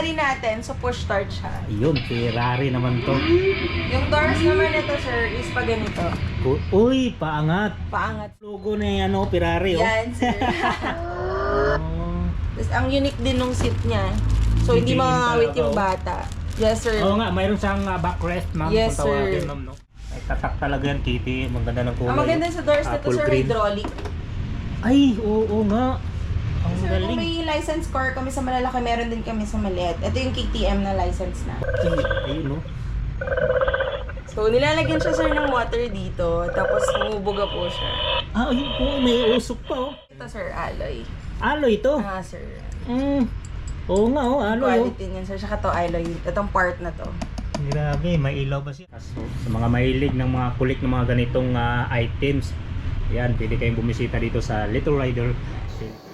Ferrari natin, so push start siya. Ayun, Ferrari naman to. Yung doors naman nito, sir, is pa ganito. Uy, paangat. Paangat. Logo na ano, Ferrari, oh. Yan, sir. Oh. Tapos ang unique din nung seat niya. So, hindi Tingin makakawit talaga, yung oh. bata. Yes, sir. Oo nga, mayroon siyang backrest, ma'am. Yes, kung tawagin, sir. ma'am, no? Ay, tatak talaga yan, Kitty. Maganda ng kulay. Ang maganda sa doors nito, Apple sir, green. hydraulic. Ay, oo nga. Ang Sir, kung galing. may license car kami sa malalaki, meron din kami sa maliit. Ito yung KTM na license na. Ayun, no? So, nilalagyan siya, sir, ng water dito. Tapos, humubuga po siya. Ah, ayun po. May usok pa, oh. Ito, sir, alloy. Alloy ito. Ah, sir. Oo nga, oh. Alloy, oh. Quality niyan, sir. Saka to alloy. Itong part na to. Grabe, may ilaw ba siya? So, sa mga mahilig ng mga kulik ng mga ganitong items, yan, pwede kayong bumisita dito sa Little Rider.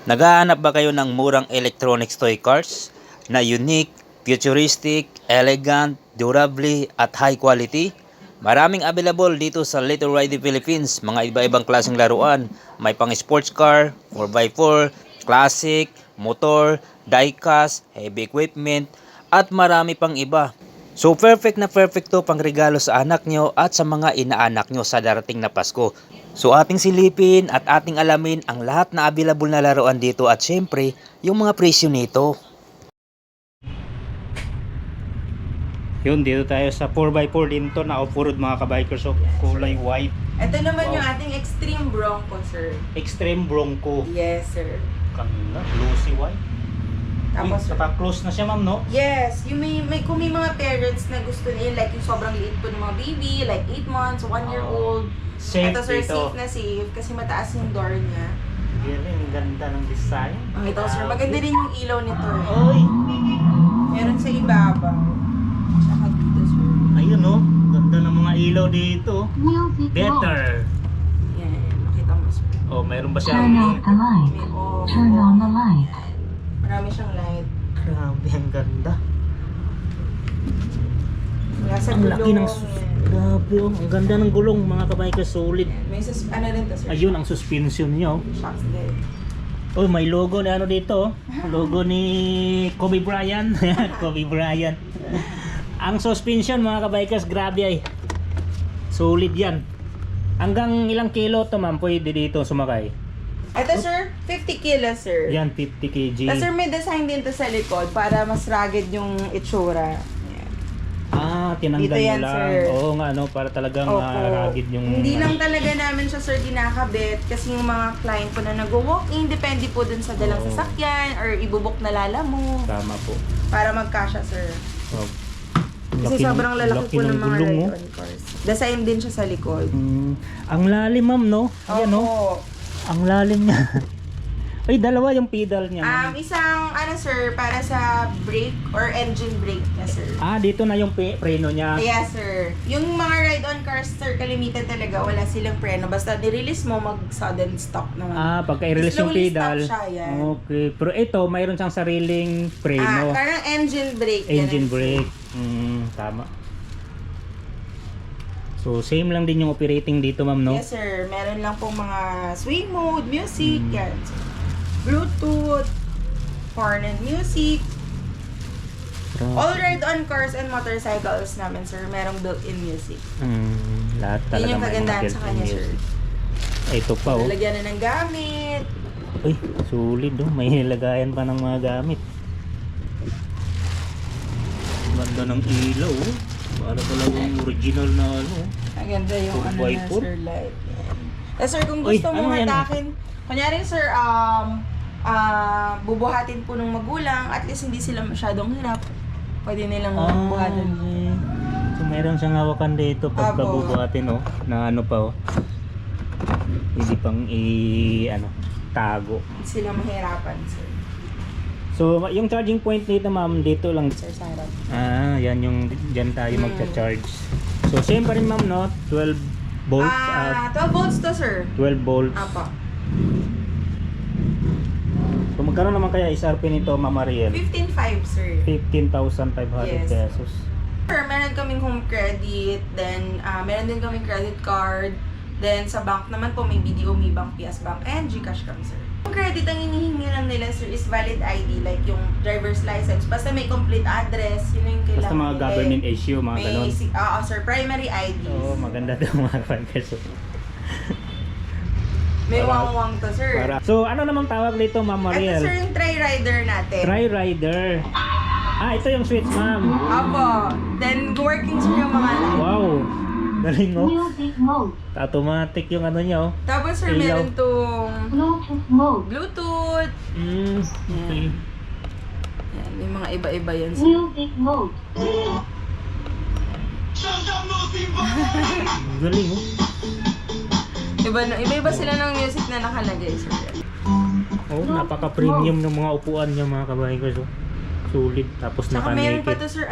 Naghahanap ba kayo ng murang electronics toy cars na unique, futuristic, elegant, durable at high quality? Maraming available dito sa Little Rider Philippines. Mga iba-ibang klaseng laruan. May pang sports car, 4x4, classic, motor, diecast, heavy equipment, at marami pang iba. So perfect na perfect to pang regalo sa anak nyo at sa mga inaanak nyo sa darating na Pasko. So ating silipin at ating alamin ang lahat na available na laruan dito at syempre yung mga presyo nito. Yun, dito tayo sa 4x4 din to na off-road mga kabikers. So, kulay white. Ito naman Wow. yung ating Extreme Bronco, sir. Extreme Bronco. Yes, sir. Ganda, glossy white. Tapos, Uy, naka-close na siya, ma'am, no? yes, yung kung may mga parents na gusto nila, like yung sobrang liit po ng mga baby, like 8 months, 1 year old. Safe Ito, sir, dito. safe na safe kasi mataas yung door niya. Galing, ganda ng design. Ito, sir, maganda din yung ilaw nito. Oy! Meron sa ibabaw. Tsaka dito, sir. Ayun, no? Ganda ng mga ilaw dito. Better. Yan, makita mo, sir. Oh, mayroon ba Turn siyang... off the light. May off, Turn on the light. Marami siyang light. Grabe, ang ganda. Nasa Ang laki ng... gulong. Grabe, oh. Ang ganda ng gulong, mga kabikers. Solid. May ano rin to, sir? Ayun, ang suspension niya, oh. Shocks din. Oh, may logo na ano dito, oh. Logo ni Kobe Bryant. Kobe Bryant. Ang suspension, mga kabikers, grabe ay. Solid yan. Hanggang ilang kilo to, ma'am, pwede dito sumakay? Ito, sir, 50 kilos, sir. Yan, 50 kg. Tapos, sir, may design din to sa likod para mas rugged yung itsura. Yan. Ah, tinanggal Dito nyo yan, lang. sir. Oo nga, no, para talagang Opo. rugged yung... Hindi lang talaga namin siya, sir, dinakabit kasi yung mga client po na nag-walk-in, depende po dun sa dalang Oo. sasakyan or ibubok na lala mo Tama po. para magkasya, sir. Oh. Kasi sobrang lalaki po ng mga gulong, oh. ride-on cars. Design din siya sa likod. Ang lalim, ma'am, no? Ayan, no? Opo. Ang lalim niya. Ay, dalawa yung pedal niya. ma'am. Isang, sir, para sa brake or engine brake na, sir. Ah, dito na yung preno niya. Yes, sir. Yung mga ride-on cars, sir, kalimitan talaga, wala silang preno. Basta nirelease mo, mag-sudden stop naman. Ah, pagka i-release yung Slowly pedal. stop siya, yan. Okay. Pero ito, mayroon siyang sariling preno. Parang engine brake. yan. Engine brake. Tama. So, same lang din yung operating dito, ma'am, no? Yes, sir. Meron lang pong mga swing mode, music, yan. Bluetooth, porn and music. All ride-on cars and motorcycles namin, sir, merong built-in music. Lahat talaga Yun yung may kagandahan mga sa kanya, built-in sir. music. Ito pa, oh. Lalagyan na ng gamit. Uy, sulit, oh. May nilagayan pa ng mga gamit. Ganda ng ilaw, oh. Para talagang original na ano. Ang ganda yung ano na, 4x4? sir, light. Yan. Eh, sir, kung Uy, gusto mo ano yan? hatakin, kunyari, sir, bubuhatin po ng magulang, at least hindi sila masyadong hirap. Pwede nilang buhatin. okay. So, meron siyang hawakan dito pagka Apo. bubuhatin, oh. Na ano pa, oh. Hindi pang tago. Hindi sila mahirapan, sir. So, yung charging point dito, ma'am, dito lang. Sir, sa harap. Ah, yan yung dyan tayo magcha-charge. So, same pa rin, ma'am, no? 12 volts at 12 volts to, sir. 12 volts. Apa. So, magkano naman kaya isarpin nito, Ma'am Mariel? 15.5, sir. 15,500 Yes. pesos. Sir, meron kaming home credit, then meron din kaming credit card, then sa bank naman po may BDO, may Bank, PS Bank, and GCash kami, sir. Yung credit, ang hinihingi lang nila, sir, is valid ID, like yung driver's license. Basta may complete address, yun yung kailangan. Basta mga nila. government issue, mga ganon. Sir, primary IDs. Oo, maganda daw mga kabikers. May Para- wang-wang to, sir. So, ano namang tawag dito, Ma'am Ito, Mariel? sir, yung tri-rider natin. Tri-rider. Ah, ito yung switch, ma'am. Opo. Then, working, sir, yung mga light. Wow. Galing, oh. Music mode. Automatic yung ano niya, oh. Tapos, sir, Ilaw. meron tong Bluetooth mode. Bluetooth. Okay. Yan, may mga iba-iba yan, sir. Music mode. Galing, oh. Iba-iba sila ng music na nakalagay, sir. Oh, napaka-premium ng mga upuan niya, mga kabikers, oh. Solid. Tapos Tsaka meron pa naka-naked. to, sir,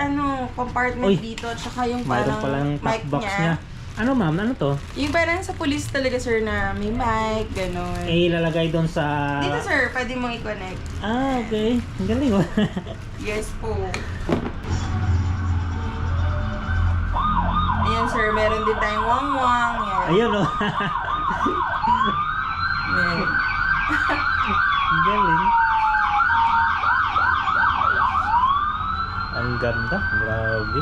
compartment Uy, dito. Tsaka yung Mayroon parang palang mic top box niya. Ano, ma'am? Ano to? Yung parang sa police talaga, sir, na may mic, gano'n. Eh, ilalagay doon sa... Dito, sir, pwede mong i-connect. Ah, okay. Ang galing, oh. Yes po. Ayan, sir, meron din tayong wang-wang. Yan. Ayun, oh. Yan. Ang galing. Ang ganda. Grabe.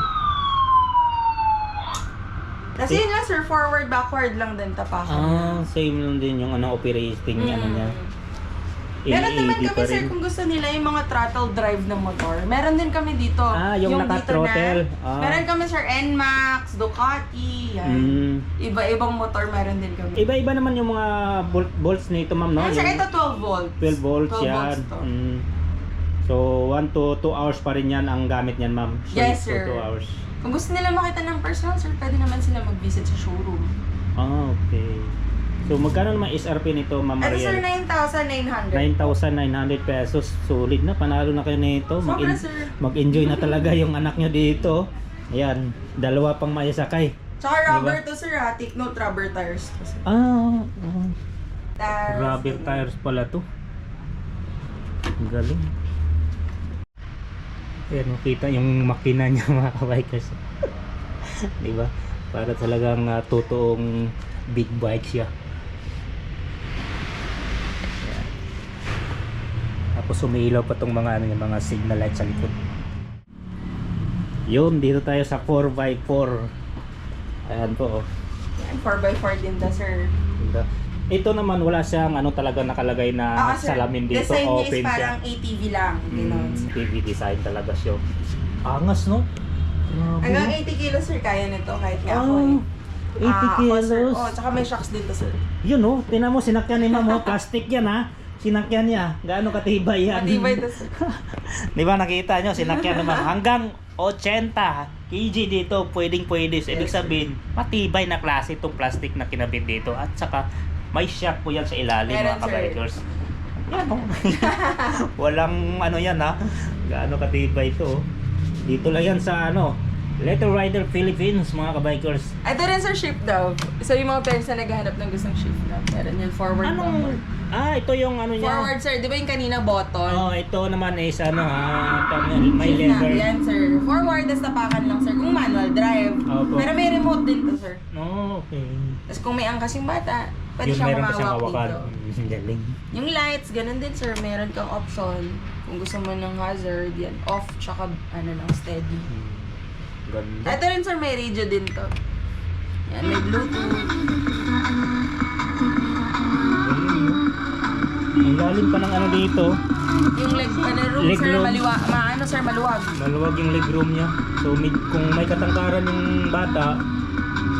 Kasi yun lang, sir, forward, backward lang din tapakan. Ah, same lang din yung ano, operating ano niya. Meron naman AED kami, pa sir, rin. kung gusto nila yung mga throttle drive na motor. Meron din kami dito. Ah, yung dito naka-throttle. na. Ah. Meron kami, sir, NMAX, Ducati, yan. Mm. Iba-ibang motor meron din kami. Iba-iba naman yung mga volts nito, ma'am, no? Yan, sir, Yung ito 12 volts. 12 volts 12 yan. volts to. Mm. So, 1 to 2 hours pa rin yan ang gamit niyan, ma'am. Yes, Straight sir. to 2 hours. Kung gusto nila makita ng personal, sir, pwede naman sila mag-visit sa showroom. Ah, okay. So, magkano naman SRP nito, ma'am Ito, sir, Mariel? 9,900. 9,900 pesos. Solid na. Panalo na kayo nito. Sobra, sir. Mag-enjoy na talaga yung anak nyo dito. Ayan. Dalawa pang maisakay. Tsaka rubber to, sir, ha? Take note, rubber tires to, sir. Ah, Tires. rubber tires pala to. Ang galing. Ayan, makita yung makina niya, mga kabikers. Diba? Para talagang totoong big bike siya. Ayan. Tapos umiilaw pa tong mga ano, yung mga signal light sa likod. Yun, dito tayo sa 4x4. Ayan po, oh. Yan, 4x4 din to, sir. Diba? Ito naman wala siyang ano talaga nakalagay na Sir, salamin dito, design niya is open siya. parang ATV lang. Gano'n. TV design talaga siya. Angas, no? Grabe. Hanggang 80 kilos, sir, kaya nito kahit nga ako. Oh, 80 Ako, kilos. sir. Oh, tsaka may shocks dito, sir. Yun, no? Tinan mo, sinakyan ni ma'am, oh. Plastic yan, ha? Sinakyan niya. Gaano katibay yan? Matibay to, sir. Di ba nakita nyo, sinakyan naman hanggang 80 kg dito, pwedeng-pwede. So, ibig sabihin, matibay na klase itong plastic na kinabit dito. At saka, may shock po yan sa ilalim, Meron, mga sir. kabikers. Yan, oh. Walang ano yan, ha? Gaano katibay ito, oh. Dito lang yan sa ano, Little Rider Philippines, mga kabikers. Ito rin, sir, shift daw. So, yung mga parents na naghahanap ng gustong shift daw. Meron yung forward bumper. Ito yung ano niya. Forward, sir. Di ba yung kanina button? Oh, ito naman is ano, may Shift na. leather. Yan, sir. Forward, tas tapakan lang, sir. Kung manual drive. Opo. Pero may remote din to, sir. No, okay. Tapos kung may angkas yung bata, pwede Yun, siyang meron pa siyang humawak hawakan. dito. Galing. Yung lights, ganun din, sir. Meron kang option. Kung gusto mo ng hazard, yan. Off, tsaka ano lang, steady. Ganda. Ito rin, sir, may radio din to. Yan, may Bluetooth. Ang galing pa ng ano dito. Yung room, Leg sir, room. maluwag. Maluwag yung legroom niya. So kung may katangkaran yung bata,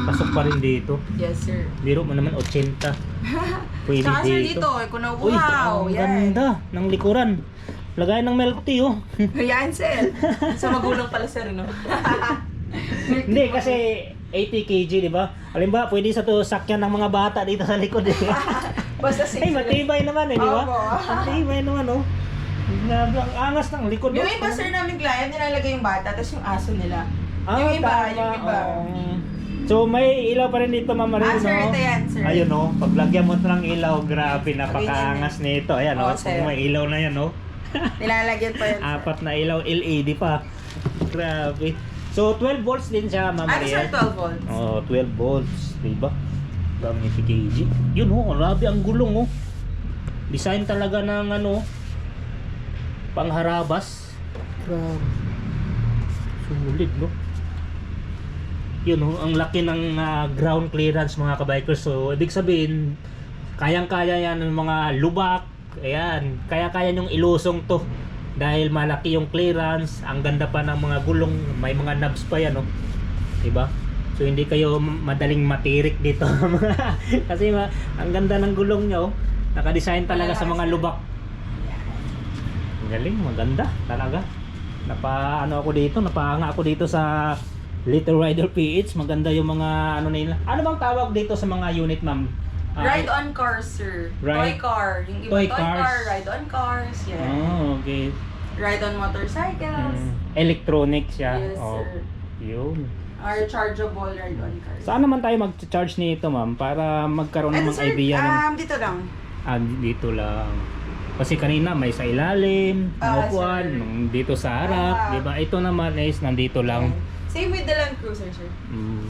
pasok pa rin dito. Yes, sir. Biro mo naman 80. Pwede Tsaka, sir, dito. dito, kuno, Uy, wow, ang yan. ganda ng likuran. Lagay ng milk tea, oh. Yan, sir. Sa magulang pala, sir, no? Hindi, kasi 80 kg, di ba? Halimbawa, pwede sa to sakyan ng mga bata dito sa likod, eh. Basta Ay, matibay naman, eh, di ba? Opo. Matibay naman, oh. Grabe, ang angas ng likod. Yung oh. iba, sir, namin client, nilalagay yung bata, tapos yung aso nila. Ah, yung iba, tama, yung iba. oo. So, may ilaw pa rin dito, Ma'am Mariel, Sir, no? ito yan, sir. Ayun, no? Paglagyan mo ng ilaw, grabe, napakaangas nito. Ayan, no? Oo, sir. May ilaw na yan, no? Nilalagyan pa yan, sir. Apat na ilaw, LED pa. Grabe. So, 12 volts din siya, Ma'am Ano, sir, Mariel. 12 volts? Oh, 12 volts, diba? Dami kg. Yun, oh, grabe ang gulong, oh. Design talaga ng ano, pangharabas. Grabe. Sulit, no? Yun, no? Ang laki ng ground clearance mga kabikers. So, ibig sabihin, kayang-kaya yan ng mga lubak. Ayan, kaya-kaya nyong ilusong to. Dahil malaki yung clearance, ang ganda pa ng mga gulong, may mga knobs pa yan, no? Diba? So, hindi kayo madaling matirik dito. Kasi ang ganda ng gulong nyo, naka-design talaga sa mga lubak. Ang galing, maganda talaga. Napahanga ako dito sa Little Rider PH. Maganda yung mga ano nila. Ano bang tawag dito sa mga unit, ma'am? Ride-on cars, sir. Ride- Toy car. Yung iba Toy toy cars. car, ride-on cars. Yeah. Oh, okay. Ride-on motorcycles. Electronic siya. Yes, Oh, sir. yun. Or chargeable ride-on cars. Saan naman tayo mag-charge nito, ma'am? Para magkaroon Ito, ng sir, idea ng... dito lang. Dito lang. Kasi kanina may sa ilalim, upuan, sir. dito sa harap, 'di ba? Ito naman is nandito lang. Same with the Land Cruiser, sir. Ang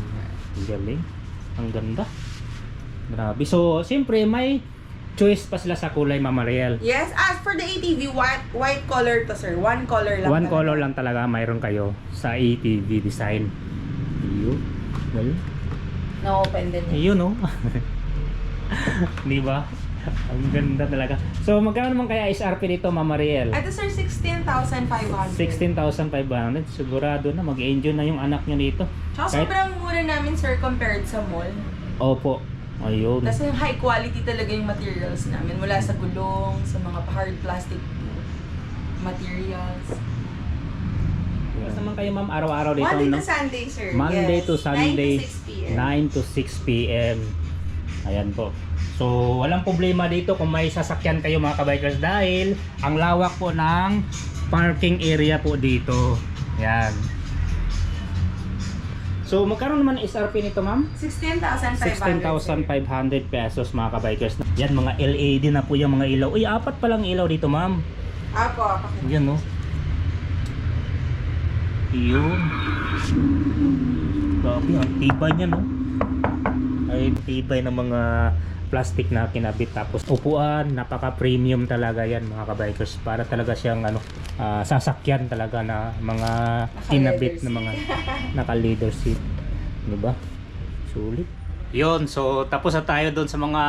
galing. Ang ganda. Grabe. So, siyempre may choice pa sila sa kulay, Ma'am Mariel. Yes, as for the ATV, white color to, sir. One color lang. One talaga. color lang talaga mayroon kayo sa ATV design. Yun. Galing. Na-open din. Ayun, oh. 'Di ba? Ang ganda talaga. So, magkano naman kaya SRP dito, Ma'am Mariel? Ito, sir, 16,500. 16,500. Sigurado na mag-enjoy na yung anak nyo dito. Tsaka Kahit- sobrang mura namin, sir, compared sa mall. Opo. Ayun. Kasi high quality talaga yung materials namin. Mula sa gulong, sa mga hard plastic materials. Basta naman kayo, ma'am, araw-araw dito. Monday no? to Sunday, sir. Monday Yes. to Sunday, 9 to 6 p.m. 9 to 6 p.m. Ayan po. So, walang problema dito kung may sasakyan kayo mga kabikers dahil ang lawak po ng parking area po dito. Ayan. So, magkaroon naman SRP nito, ma'am? 16,500. 16,500 pesos mga kabikers. Yan, mga LED na po yung mga ilaw. Uy, 4 pa lang ilaw dito, ma'am. Apo. Yan, no? Yun. Grabe, ang tibay niya, no? Ay, tibay ng mga plastic na kinabit. Tapos upuan, napaka-premium talaga yan mga kabikers. Para talaga siyang sasakyan talaga na mga kinabit na mga naka-leather seat. Diba? Sulit. Yun, so tapos na tayo doon sa mga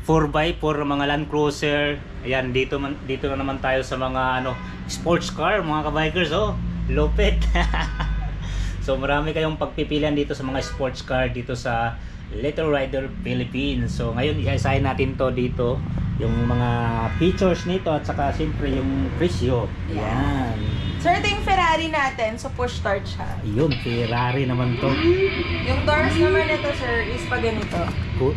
4x4, mga Land Cruiser. Ayan, dito na naman tayo sa mga sports car mga kabikers. Oh, lupit. So marami kayong pagpipilian dito sa mga sports car dito sa Little Rider Philippines. So ngayon i-assign natin to dito yung mga features nito at saka siyempre yung presyo. Ayan. Sir, ito yung Ferrari natin. So, push start siya. Yun, Ferrari naman to. Yung doors naman ito, sir, is pa ganito.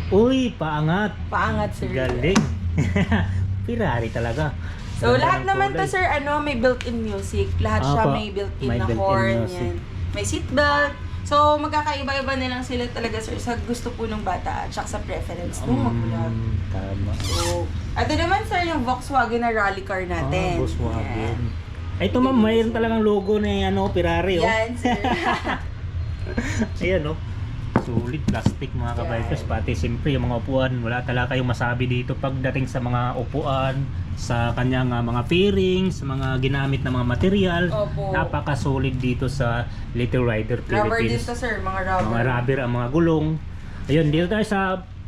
Uy, paangat. Paangat, sir. Galing. Ferrari talaga. So, Ganda lahat ng naman to, kulay. sir, may built-in music. Lahat siya Apa, may built-in may na built-in horn. music. Yan. May seatbelt. So, magkakaiba-iba na lang sila talaga, sir, sa gusto po ng bata at saka sa preference ng magulang. Tama. So, ito naman, sir, yung Volkswagen na rally car natin. Volkswagen. Yan. Ito ma'am, mayroon talagang logo na Ferrari, oh. Yan, sir. Ayan, oh. Sulit plastic mga kabikers. Pati siyempre yung mga upuan, wala talaga kayong masabi dito pagdating sa mga upuan, sa kanyang mga fairings, sa mga ginamit na mga material. Opo. Napaka-solid dito sa Little Rider Rubber din Philippines. to, sir. Mga rubber. Mga rubber ang mga gulong. Ayun, dito tayo sa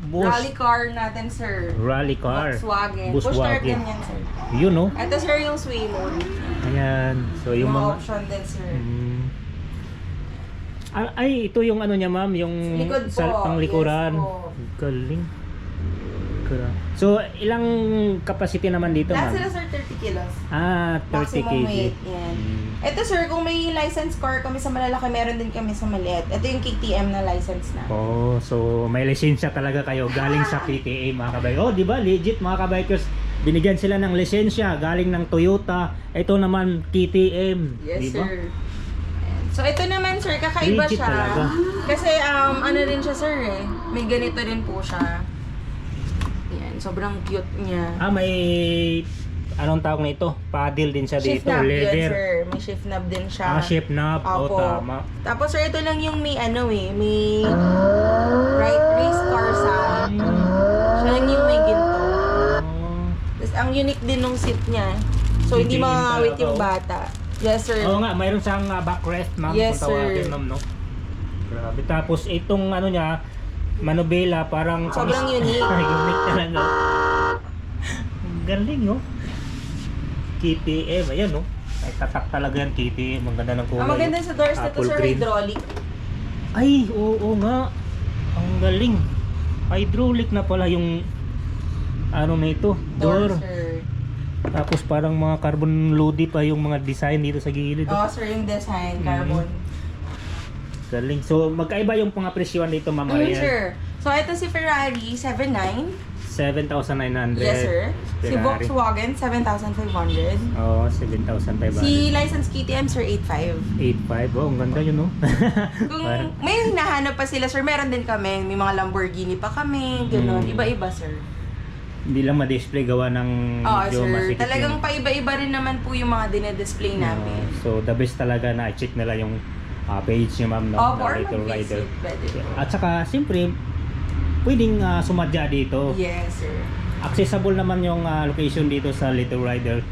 Rally car natin, sir. Rally car. Volkswagen. Push start din yan, sir. Yun, oh. Ito, sir, yung sway mode. Ayan. So, yung Mga mga... option din, sir. Ay, ito yung ano niya, ma'am, yung Likod po. sa panglikuran. Yes po. Galing. So, ilang capacity naman dito, Lahat ma'am? sila, sir, 30 kilos. 30 Maximum kg. weight. Yan. Ito, sir, kung may license car kami sa malalaki, meron din kami sa maliit. Ito yung KTM na license na. Oh, so may lisensya talaga kayo galing sa PTA mga kabikers. Oh, di ba? Legit mga kabikers. Binigyan sila ng lisensya galing ng Toyota. Ito naman KTM, Yes, di ba? sir. Ayan. So, ito naman, sir, kakaiba Legit siya. talaga. Kasi, ano rin siya, sir, eh. May ganito rin po siya. Yan, sobrang cute niya. May anong tawag na ito? Paddle din siya Shift dito, knob yun, leather. sir. May shift knob din siya. Shift knob. Oh, Opo. tama. Tapos, sir, ito lang yung may may race car sound. Siya lang yung may ginto. Ang unique din nung seat niya. So, hindi Titihin makakawit talaga, yung oh. bata. Yes, sir. Oo nga, mayroon siyang backrest, ma'am, Yes, kung tawagin, sir. ma'am, no? Grabe. Tapos itong ano niya, manubela, parang Sobrang unique. unique talaga. Ang galing, no? KTM, ayan, no? Ay, tatak talaga yan, KTM. Ang ganda ng kulay. Ang maganda sa doors nito, Apple sir, green. hydraulic. Ay, oo nga. Ang galing. Hydraulic na pala yung ano na ito, door. Sir. Tapos parang mga carbon loady pa yung mga design dito sa gilid. Oo, sir, yung design, carbon. Galing. So, magkaiba yung mga presyon dito, Ma'am Mariel. Sir. So, ito si Ferrari, 7.9. 7,900. Yes, sir. Si Ferrari. Volkswagen, 7,500. Oo, 7,500. Si license KTM, sir, 8.5. 8,500. Oh, ang ganda yun, no? Kung Parang- may hinahanap pa sila, sir, meron din kami. May mga Lamborghini pa kami, gano'n. Iba-iba, sir. Hindi lang ma-display gawa ng Oo, medyo sir. masikip Talagang yung- paiba-iba rin naman po yung mga dinedisplay namin. So, the best talaga na i-check nila yung page niyo, ma'am, no? Opo, na or Little Rider. mag-visit. Pwede po. At saka, siyempre, pwedeng sumadya dito. Yes, sir. Accessible naman yung location dito sa Little Rider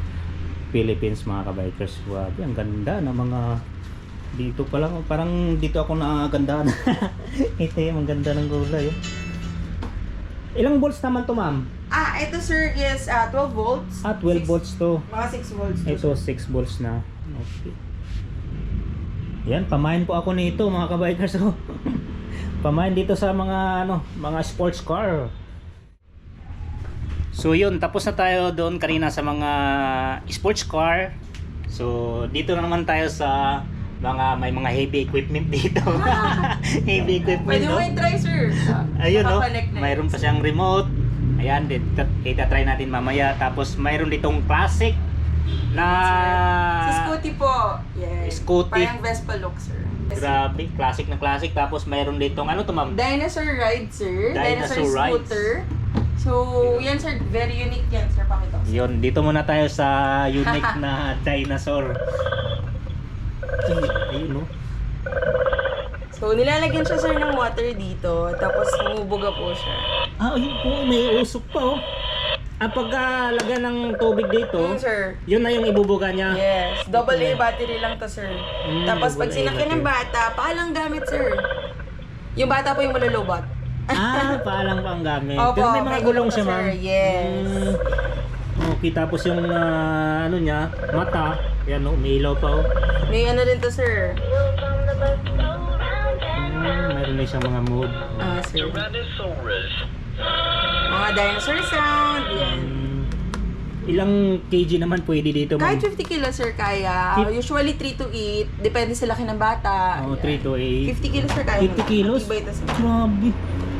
Philippines, mga kabikers. Grabe, ang ganda ng mga dito pa lang, parang dito ako nakaganda. Ito yung ang ganda ng gulay. Oh. Ilang volts naman to, ma'am? Ito, sir, is 12 volts. 12 volts to. Mga 6 volts. to, Ito 6 volts na. Okay. Yan, pamain po ako nito, mga kabikers. Oh. Pamain dito sa mga mga sports car. So yun, tapos na tayo doon kanina sa mga sports car. So dito na naman tayo sa may mga heavy equipment dito. Heavy equipment. Pwede mo No? i-try, sir. Ayun, no? Makakonect na yun. Mayroon pa siyang remote. Ayan, try natin mamaya. Tapos mayroon ditong classic na Si Scooty po. Yes. Scooty. Parang Vespa look, sir. grabe, classic na classic. Tapos mayroon ditong ano to, ma'am? Dinosaur ride, sir. Dinosaur rides. scooter. So, yan, sir. Very unique yan, sir. Pakita ko, sir. Yun, dito muna tayo sa unique na dinosaur. Ayun, no? So, nilalagyan siya, sir, ng water dito. Tapos, humubuga po siya. Ayun po, may usok pa, oh. Pagkalagyan ng tubig dito, Sir. yun na yung ibubuga niya. Yes. Double A battery lang to, sir. Tapos, pag double A sinakyan ng bata, paalang gamit, sir. Yung bata po yung malulobot. Paalang pa ang gamit. Opo, Pero may mga may gulong gulong siya, pa, ma'am. sir. Yes. Okay, tapos yung ano niya, mata, yan, no, may ilaw pa, oh. May ano rin to, sir. Meron na siyang mga mode. Sir. Mga dinosaur sound. Yan. Ilang kg naman pwede dito, ma'am? Kahit 50 kilos, sir, kaya. Usually 3 to 8. Depende sa laki ng bata. Oh, Yan. 3 to 8. 50 kilos, sir, kaya. 50 kilos? Matibay to, sir. Grabe.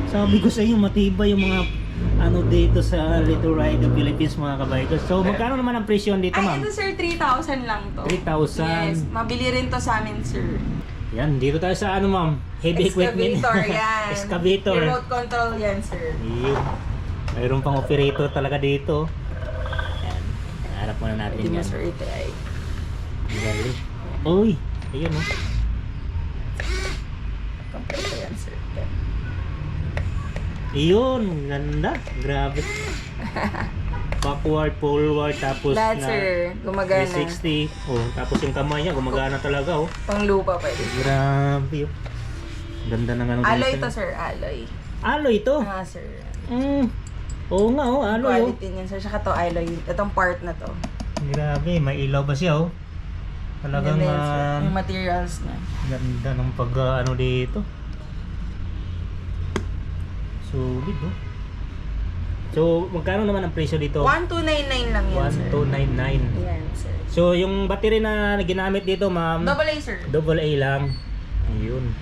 Sabi ko sa iyo, matibay yung mga ano dito sa Little Rider Philippines, mga kabikers. So, magkano naman ang presyo dito, Ay, ma'am? ito, sir, 3,000 lang to. 3,000. Yes. Mabili rin to sa amin, sir. Yan, dito tayo sa ano, ma'am? Heavy equipment. Excavator, yan. Excavator. Remote control yan, sir. Yun. Mayroon pang operator talaga dito. Yan. Harap muna natin Hindi mo, yan. sir, itry. Ang galing. Uy! Ayun, oh. Compare yan, sir. Yan. Ayun, ganda. Grabe. Backward, forward, tapos Lahat, na sir. Gumagana. 360. Oh, tapos yung kamay niya gumagana talaga, oh. Pang lupa pwede. Grabe, oh. Ganda ng ano Alloy dito. to, sir. Alloy. Alloy to. Sir. Oo nga, oh, alloy, oh. Quality niyan, sir. Saka to, alloy. Itong part na to. Grabe, may ilaw ba siya, oh. Talagang Ganda yan, sir. Yung materials na. ganda ng pag ano dito. Solid, oh. So, magkano naman ang presyo dito? 1299 lang yan, sir. 1299. Yan, sir. So, yung battery na ginamit dito, ma'am, Double A, sir. double A lang. Ayun.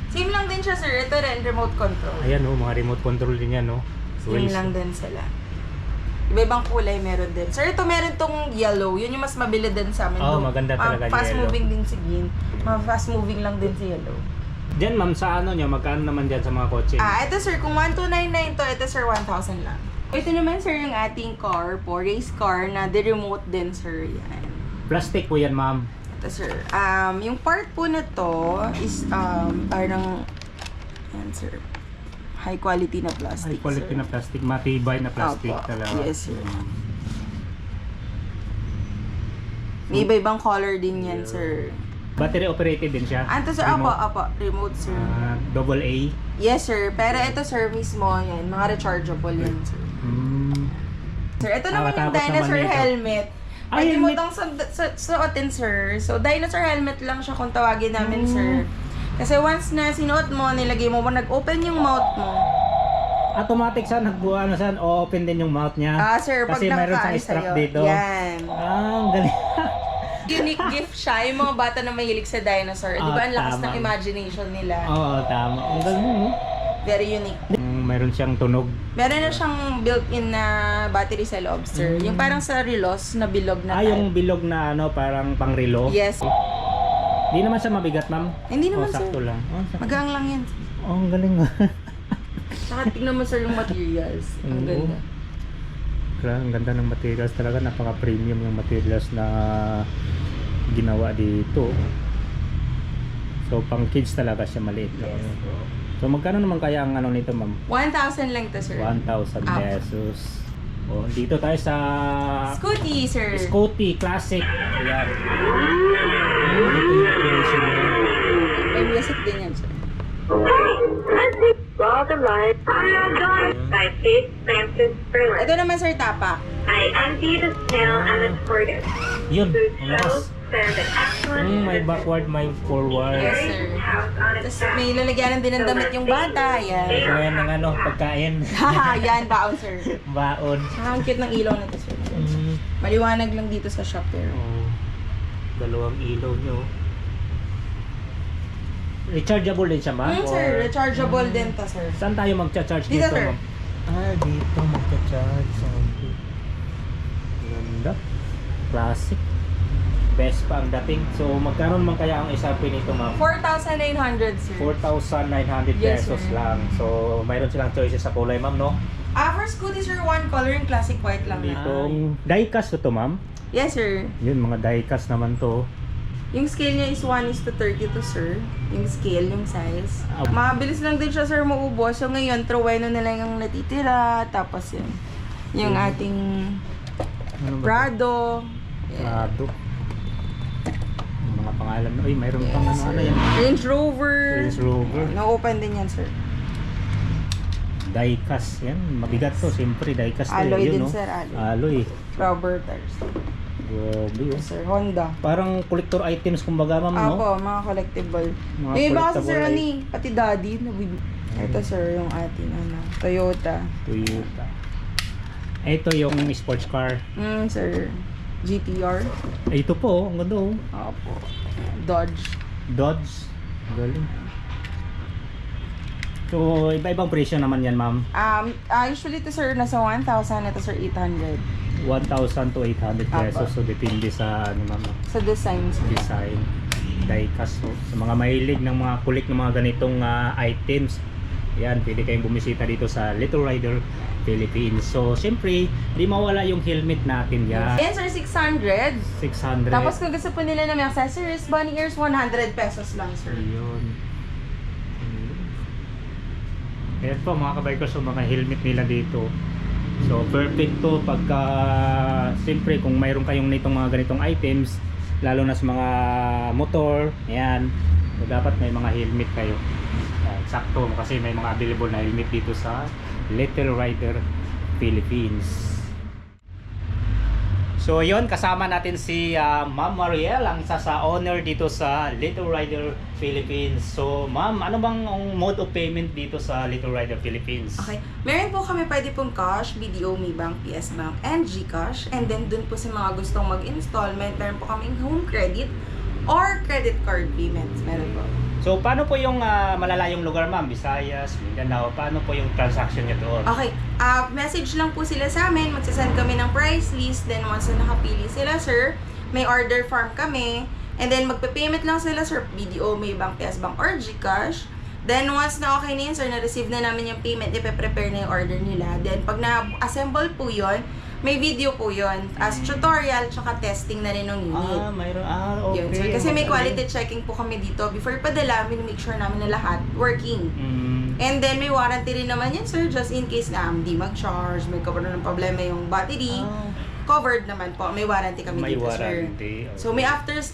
Same lang din siya, sir. Ito rin, remote control. Ayan, oh, mga remote control din yan, no. Same lang din sila. Iba-ibang kulay meron din. Sir, ito meron tong yellow. Yun yung mas mabili din sa amin. Oh, maganda talaga yung fast yellow. moving din si Gin. Fast moving lang din si yellow. Diyan, ma'am, sa ano nyo, magkano naman dyan sa mga kotse? Ito sir, kung 1299 to, ito sir, 1,000 lang. Ito naman sir, yung ating car po, race car na the-remote din sir. Yan. Plastic po yan, ma'am. Ito sir, yung part po na to is parang, yan sir, high quality na plastic, High quality sir. na plastic, matibay na plastic Opo. talaga. Yes, sir. May iba-ibang color din yan, sir. Battery operated din siya? Anto, sir, apo, remote, sir. Double A? Yes, sir. Pero ito, sir, mismo, yan. Mga rechargeable yan, sir. Sir, ito naman yung Nakatakot dinosaur naman dito. helmet. Ay, Pwede mo helmet. itong suotin, sir. So, dinosaur helmet lang siya kung tawagin namin, sir. Kasi once na sinuot mo, nilagay mo, nag-open yung mouth mo. Automatic siya, open din yung mouth niya. Sir, pag Kasi meron sa nakaano strap sa'yo. dito. Yan. Ang galing. Unique gift siya. Yung mga bata na mahilig sa dinosaur. Di ba ang lakas tama. ng imagination nila? Oo, tama. Ang galing mo. Very unique. Meron siyang tunog. Meron na siyang built-in na battery sa loob, sir. Yung parang sa relos na bilog na type. Yung bilog na parang pang-relo. Yes. Di naman siya mabigat, ma'am. Hindi naman, sir. Sakto lang. Sakto. Magang lang yan. Ang galing mo. Saka tignan mo, sir, yung materials. Ang Oo. ganda. Ang ganda ng materials talaga. Napaka-premium yung materials na ginawa dito. So, pang kids talaga siya, maliit lang. So, magkano naman kaya ang nito, ma'am? 1,000 lang to, sir. 1,000 pesos. Oh, dito tayo sa Scooty, sir. Scooty Classic. Ayan. Ito yung operation niya. May music din yan, sir. Welcome live. By Faith Francis Berlin. Ito naman, sir, tapak. I empty the snail and the tortoise. Yun, Who ang lakas. serve an excellent May backward, may forward. Yes, sir. house on its Tapos may lalagyanan din ng damit yung bata. Yan. Ayan ng pagkain. Haha, yan, baon, sir. Baon. Saka ang cute ng ilaw na to, sir. Maliwanag lang dito sa shop, pero. Oh, dalawang ilaw nyo. Rechargeable din siya, ma'am? Sir, rechargeable din to, sir. Saan tayo magcha-charge Dito, dito, sir. ma'am? Dito magcha-charge. Okay. Ganda. Classic. Best pa ang dating. So, magkano naman kaya ang SRP nito, ma'am? 4,900, sir. 4,900 Yes, pesos sir. lang. So, mayroon silang choices sa kulay, ma'am, no? For Scooty, sir, one color yung classic white lang na. Ditong diecast to, ma'am. Yes, sir. Yun, mga diecast naman to. Yung scale niya is 1:30 to, sir. Yung scale, yung size. Ah. Mabilis lang din siya, sir, maubos. So, ngayon, truweno na lang yung natitira. Tapos, yun. Yung ating Ano ba? Prado. Yeah. Prado. Yung mga pangalan. Uy, mayroon pang Yes, sir. yan. Range Rover. Range Rover. Na-open din yan, sir. Diecast. Yan, mabigat to. Siyempre, diecast to. Alloy Yun, din, no? sir. Alloy. Alloy. Rubber tires. Grabe, oh. Yes, sir. Honda. Parang collector items kumbaga, ma'am, no? Apo, mga collectible. Mga Yung iba kasi, collectible sir, ay- pati daddy. Ito, sir, yung ating, Toyota. Toyota. Ito yung sports car. Sir. GTR. Ito po, ang ganda, oh. Apo. Dodge. Dodge. Galing. So, iba-ibang presyo naman yan, ma'am. Usually ito, sir, nasa 1,000. Ito, sir, 800. 1,000 to 800 pesos. Apa. So, depende sa, ma'am, Sa design, sir. design. Diecast. So, sa mga mahilig ng mga collect ng mga ganitong items, yan, pwede kayong bumisita dito sa Little Rider Philippines. So, siyempre, di mawala yung helmet natin yan. Yan, sir, 600. 600. Tapos kung gusto po nila na may accessories, bunny ears, 100 pesos lang, sir. Yun. Ayan po mga kabikers, so mga helmet nila dito. So perfect to pagka siyempre kung mayroon kayong nitong mga ganitong items, lalo na sa mga motor, ayan, so dapat may mga helmet kayo. Ayan, sakto kasi may mga available na helmet dito sa Little Rider Philippines. So yon, kasama natin si Ma'am Mariel, ang isa sa owner dito sa Little Rider Philippines. So ma'am, ano bang ang mode of payment dito sa Little Rider Philippines? Okay. Meron po kami pwede pong cash, BDO, Maybank, PS Bank, and GCash. And then dun po sa mga gustong mag-installment, meron po kaming home credit or credit card payments. Meron po. So paano po yung malalayong lugar, ma'am? Visayas, Mindanao, paano po yung transaction niyo doon? Okay. Message lang po sila sa amin. Magsasend kami ng price list. Then once na nakapili sila, sir, may order form kami. And then magpe-payment lang sila, sir, BDO, Maybank, PS Bank, or GCash. Then once na okay na yun, sir, na-receive na namin yung payment, ipe-prepare na yung order nila. Then pag na-assemble po yun, may video po yun as tutorial tsaka testing na rin ng unit. Mayroon. Yun, Okay. sir. Kasi may quality checking po kami dito. Before padala, make sure namin na lahat working. And then may warranty rin naman yan, sir, just in case na hindi mag-charge, may kaparoon ng problema yung battery. covered naman po. May warranty kami May dito, sir. warranty. So may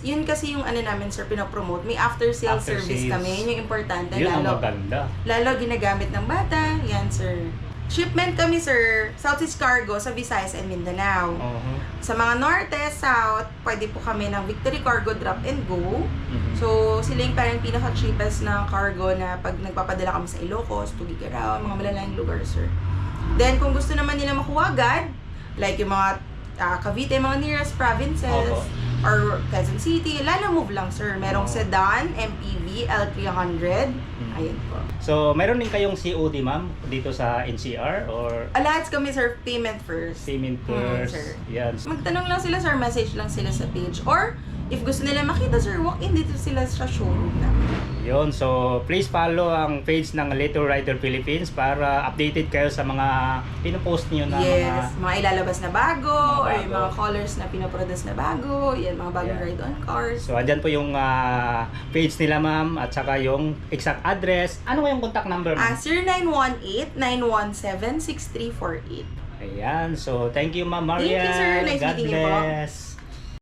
yun kasi yung ano namin, sir, pinopromote. May after-sale After service sales. kami. Yun yung importante. Yun ang lalo, maganda. lalo ginagamit ng bata. Yan, sir. Shipment kami, sir, Southeast Cargo sa Visayas and Mindanao. Uh-huh. Sa mga Norte, South, pwede po kami ng Victory Cargo Drop and Go. Mhm. So, sila yung parang pinaka-cheapest na cargo na pag nagpapadala kami sa Ilocos, Tuguegarao, mga malalayang lugar, sir. Then, kung gusto naman nila makuha agad, like yung mga Cavite, mga nearest provinces, Opo. or Quezon City, Lalamove lang, sir. Merong sedan, MPV, L300. Ayun po. So, meron din kayong COD, ma'am, dito sa NCR or Lahat kami, sir, payment first. payment first? sir. Yan. Magtanong lang sila, sir, message lang sila sa page. Or, if gusto nila makita, sir, walk-in dito sila sa showroom namin. Yun, so please follow ang page ng Little Rider Philippines para updated kayo sa mga pinopost niyo na Yes, mga ilalabas na bago, Mga or yung bago. mga colors na pinoproduce na bago, yan, mga bagong Yeah. ride-on cars. So, andyan po yung page nila, ma'am, at saka yung exact address. Ano yung contact number, ma'am? 0918-917-6348. Ayan, so thank you, ma'am Thank you, Maria. sir. Nice God meeting you po. bless.